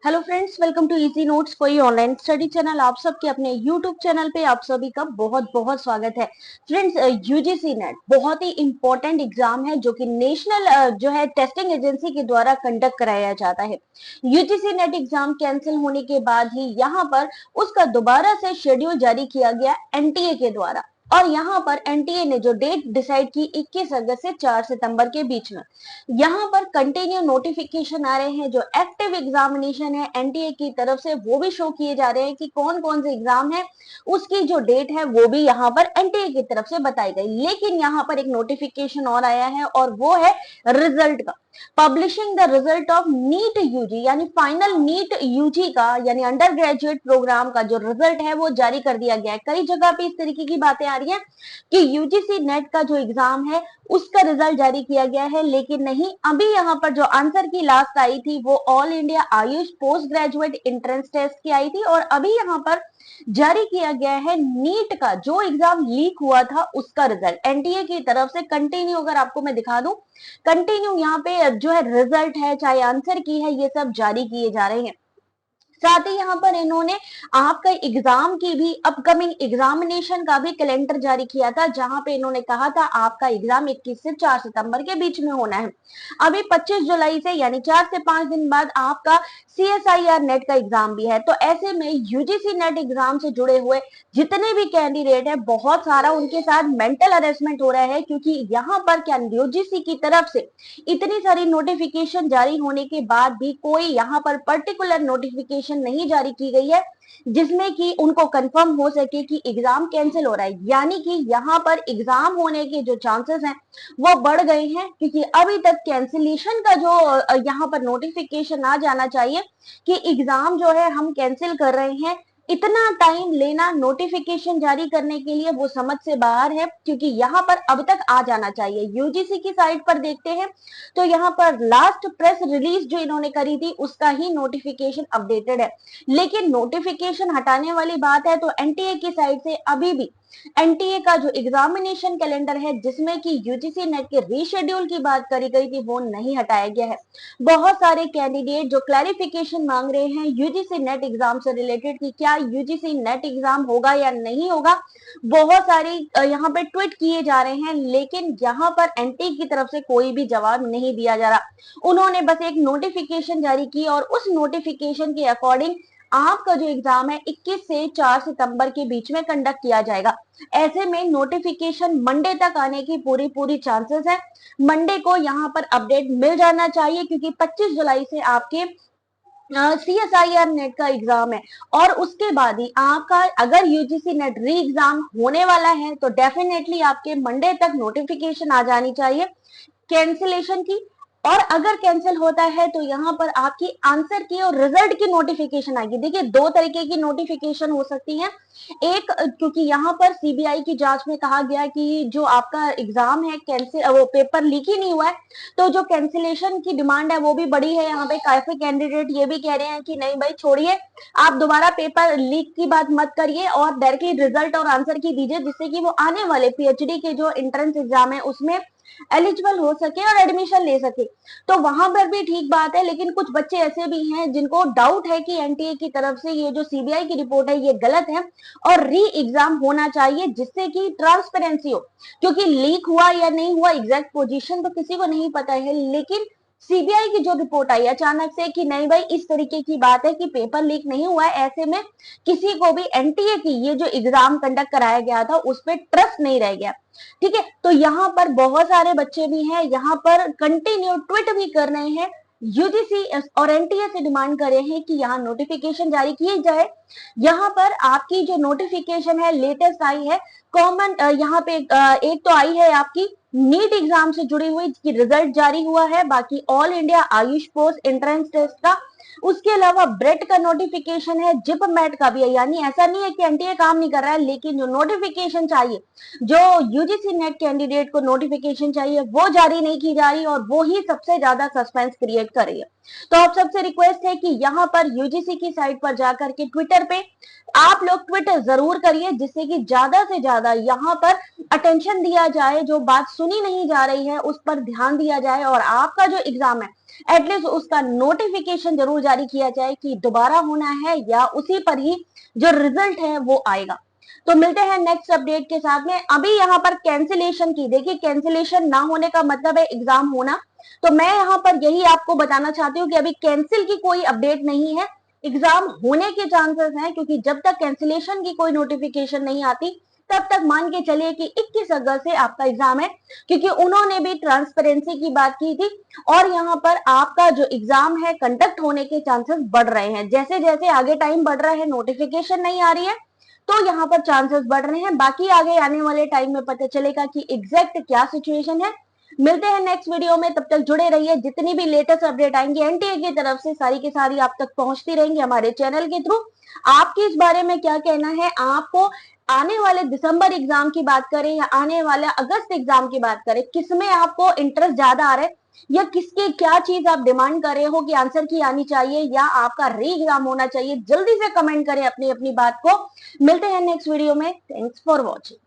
Hello friends, welcome to easy notes, कोई online study channel. आप सबके अपने यूट्यूब चैनल पे आप सभी का बहुत बहुत स्वागत है। फ्रेंड्स, यूजीसी नेट बहुत ही इंपॉर्टेंट एग्जाम है जो कि नेशनल जो है टेस्टिंग एजेंसी के द्वारा कंडक्ट कराया जाता है। यूजीसी नेट एग्जाम कैंसिल होने के बाद ही यहाँ पर उसका दोबारा से शेड्यूल जारी किया गया एनटीए के द्वारा। और यहाँ पर एनटीए ने जो डेट डिसाइड की 21 अगस्त से 4 सितंबर के बीच में, यहाँ पर कंटिन्यू नोटिफिकेशन आ रहे हैं। जो एक्टिव एग्जामिनेशन है एनटीए की तरफ से वो भी शो किए जा रहे हैं कि कौन कौन से एग्जाम है, उसकी जो डेट है वो भी यहाँ पर एनटीए की तरफ से बताई गई। लेकिन यहाँ पर एक नोटिफिकेशन और आया है और वो है रिजल्ट का। Publishing the result of NEET UG यानी फाइनल नीट यूजी का यानी अंडर ग्रेजुएट प्रोग्राम का जो रिजल्ट है वो जारी कर दिया गया है। कई जगह पे इस तरीके की बातें आ रही हैं कि यूजीसी नेट का जो एग्जाम है उसका रिजल्ट जारी किया गया है, लेकिन नहीं। अभी यहाँ पर जो आंसर की लास्ट आई थी वो all India AYUSH post graduate entrance test की आई थी और अभी यहाँ पर जारी किया गया है नीट का जो एग्जाम लीक हुआ था उसका रिजल्ट एनटीए की तरफ से। कंटिन्यू अगर आपको मैं दिखा दूं, कंटिन्यू यहाँ पे जो है रिजल्ट है चाहे आंसर की है ये सब जारी किए जा रहे हैं। साथ ही यहाँ पर इन्होंने आपका एग्जाम की भी अपकमिंग एग्जामिनेशन का भी कैलेंडर जारी किया था, जहां पे इन्होंने कहा था आपका एग्जाम 21 से 4 सितंबर के बीच में होना है। अभी 25 जुलाई से यानी 4 से 5 दिन बाद आपका सीएसआईआर नेट का एग्जाम भी है। तो ऐसे में यूजीसी नेट एग्जाम से जुड़े हुए जितने भी कैंडिडेट है बहुत सारा उनके साथ मेंटल हरेसमेंट हो रहा है, क्योंकि यहाँ पर क्या यूजीसी की तरफ से इतनी सारी नोटिफिकेशन जारी होने के बाद भी कोई यहाँ पर पर्टिकुलर नोटिफिकेशन नहीं जारी की गई है जिसमें कि उनको कंफर्म हो सके कि एग्जाम कैंसिल हो रहा है। यानी कि यहाँ पर एग्जाम होने के जो चांसेस हैं वो बढ़ गए हैं, क्योंकि अभी तक कैंसिलेशन का जो यहाँ पर नोटिफिकेशन आ जाना चाहिए कि एग्जाम जो है हम कैंसिल कर रहे हैं, इतना टाइम लेना नोटिफिकेशन जारी करने के लिए वो समझ से बाहर है, क्योंकि यहाँ पर अब तक आ जाना चाहिए। यूजीसी की साइट पर देखते हैं तो यहाँ पर लास्ट प्रेस रिलीज जो इन्होंने करी थी उसका ही नोटिफिकेशन अपडेटेड है। लेकिन नोटिफिकेशन हटाने वाली बात है तो एनटीए की साइड से अभी भी एनटीए का जो एग्जामिनेशन कैलेंडर है जिसमें कि यूजीसी नेट के रीशेड्यूल की बात करी गई थी वो नहीं हटाया गया है। बहुत सारे कैंडिडेट जो क्लैरिफिकेशन मांग रहे हैं यूजीसी नेट एग्जाम से रिलेटेड कि क्या यूजीसी नेट एग्जाम होगा या नहीं होगा, बहुत सारे यहाँ पे ट्वीट किए जा रहे हैं, लेकिन यहाँ पर एनटीए की तरफ से कोई भी जवाब नहीं दिया जा रहा। उन्होंने बस एक नोटिफिकेशन जारी की और उस नोटिफिकेशन के अकॉर्डिंग आपका जो एग्जाम है 21 से 4 सितंबर के बीच में कंडक्ट किया जाएगा। ऐसे में नोटिफिकेशन मंडे तक आने की पूरी पूरी चांसेस है। मंडे को यहाँ पर अपडेट मिल जाना चाहिए, क्योंकि 25 जुलाई से आपके सीएसआईआर नेट का एग्जाम है और उसके बाद ही आपका अगर यूजीसी नेट री एग्जाम होने वाला है तो डेफिनेटली आपके मंडे तक नोटिफिकेशन आ जानी चाहिए कैंसिलेशन की। और अगर कैंसिल होता है तो यहाँ पर आपकी आंसर की और रिजल्ट की नोटिफिकेशन आएगी। देखिए, दो तरीके की नोटिफिकेशन हो सकती है। एक, क्योंकि यहाँ पर सीबीआई की जांच में कहा गया कि जो आपका एग्जाम है कैंसिल, वो पेपर लीक ही नहीं हुआ है, तो जो कैंसिलेशन की डिमांड है वो भी बड़ी है। यहाँ पे काफी कैंडिडेट ये भी कह रहे हैं कि नहीं भाई छोड़िए, आप दोबारा पेपर लीक की बात मत करिए और डायरेक्टली रिजल्ट और आंसर की दीजिए, जिससे कि वो आने वाले पीएचडी के जो एंट्रेंस एग्जाम है उसमें एलिजिबल हो सके और एडमिशन ले सके। तो वहां पर भी ठीक बात है, लेकिन कुछ बच्चे ऐसे भी हैं जिनको डाउट है कि एनटीए की तरफ से ये जो सीबीआई की रिपोर्ट है ये गलत है और री एग्जाम होना चाहिए, जिससे कि ट्रांसपेरेंसी हो। क्योंकि लीक हुआ या नहीं हुआ एग्जैक्ट पोजीशन तो किसी को नहीं पता है, लेकिन सीबीआई की जो रिपोर्ट आई अचानक से कि नहीं भाई इस तरीके की बात है कि पेपर लीक नहीं हुआ है, ऐसे में किसी को भी एनटीए की ये जो एग्जाम कंडक्ट कराया गया था उस पर ट्रस्ट नहीं रह गया। ठीक है, तो यहाँ पर बहुत सारे बच्चे भी हैं, यहाँ पर कंटिन्यू ट्वीट भी कर रहे हैं, यूजीसी और एनटीए से डिमांड कर रहे हैं कि यहाँ नोटिफिकेशन जारी किए जाए। यहाँ पर आपकी जो नोटिफिकेशन है लेटेस्ट आई है कॉमन, यहाँ पे एक तो आई है आपकी नीट एग्जाम से जुड़ी हुई जिसकी रिजल्ट जारी हुआ है, बाकी all India AYUSH post entrance test का, उसके अलावा ब्रेड का नोटिफिकेशन है, जिप मैट का भी है। यानी ऐसा नहीं है कि एनटीए काम नहीं कर रहा है, लेकिन जो नोटिफिकेशन चाहिए, जो यूजीसी नेट कैंडिडेट को नोटिफिकेशन चाहिए वो जारी नहीं की जा रही और वो ही सबसे ज्यादा सस्पेंस क्रिएट कर रही है। तो आप सबसे रिक्वेस्ट है कि यहाँ पर यूजीसी की साइट पर जाकर के ट्विटर पे आप लोग ट्वीट जरूर करिए, जिससे कि ज्यादा से ज्यादा यहाँ पर अटेंशन दिया जाए, जो बात सुनी नहीं जा रही है उस पर ध्यान दिया जाए और आपका जो एग्जाम है एटलीस्ट उसका नोटिफिकेशन जरूर जारी किया जाए कि दोबारा होना है या उसी पर ही जो रिजल्ट है वो आएगा। तो मिलते हैं नेक्स्ट अपडेट के साथ में। अभी यहाँ पर कैंसिलेशन की, देखिए कैंसिलेशन ना होने का मतलब है एग्जाम होना। तो मैं यहाँ पर यही आपको बताना चाहती हूँ कि अभी कैंसिल की कोई अपडेट नहीं है, एग्जाम होने के चांसेस हैं, क्योंकि जब तक कैंसिलेशन की कोई नोटिफिकेशन नहीं आती तब तक मान के चलिए कि 21 अगस्त से आपका एग्जाम है, क्योंकि उन्होंने भी ट्रांसपेरेंसी की बात की थी। और यहाँ पर आपका जो एग्जाम है कंडक्ट होने के चांसेस बढ़ रहे हैं, जैसे जैसे आगे टाइम बढ़ रहा है, नोटिफिकेशन नहीं आ रही है, तो यहाँ पर चांसेस बढ़ रहे हैं। बाकी आगे आने वाले टाइम में पता चलेगा कि एग्जैक्ट क्या सिचुएशन है। मिलते हैं नेक्स्ट वीडियो में, तब तक जुड़े रहिए। जितनी भी लेटेस्ट अपडेट आएंगे एनटीए की तरफ से सारी की सारी आप तक पहुंचती रहेंगी हमारे चैनल के थ्रू। आपकी इस बारे में क्या कहना है, आपको आने वाले दिसंबर एग्जाम की बात करें या आने वाले अगस्त एग्जाम की बात करें, किसमें आपको इंटरेस्ट ज्यादा आ रहा है, या किसके क्या चीज आप डिमांड कर रहे हो कि आंसर की आनी चाहिए या आपका री एग्जाम होना चाहिए, जल्दी से कमेंट करें अपनी अपनी बात को। मिलते हैं नेक्स्ट वीडियो में। Thanks for watching.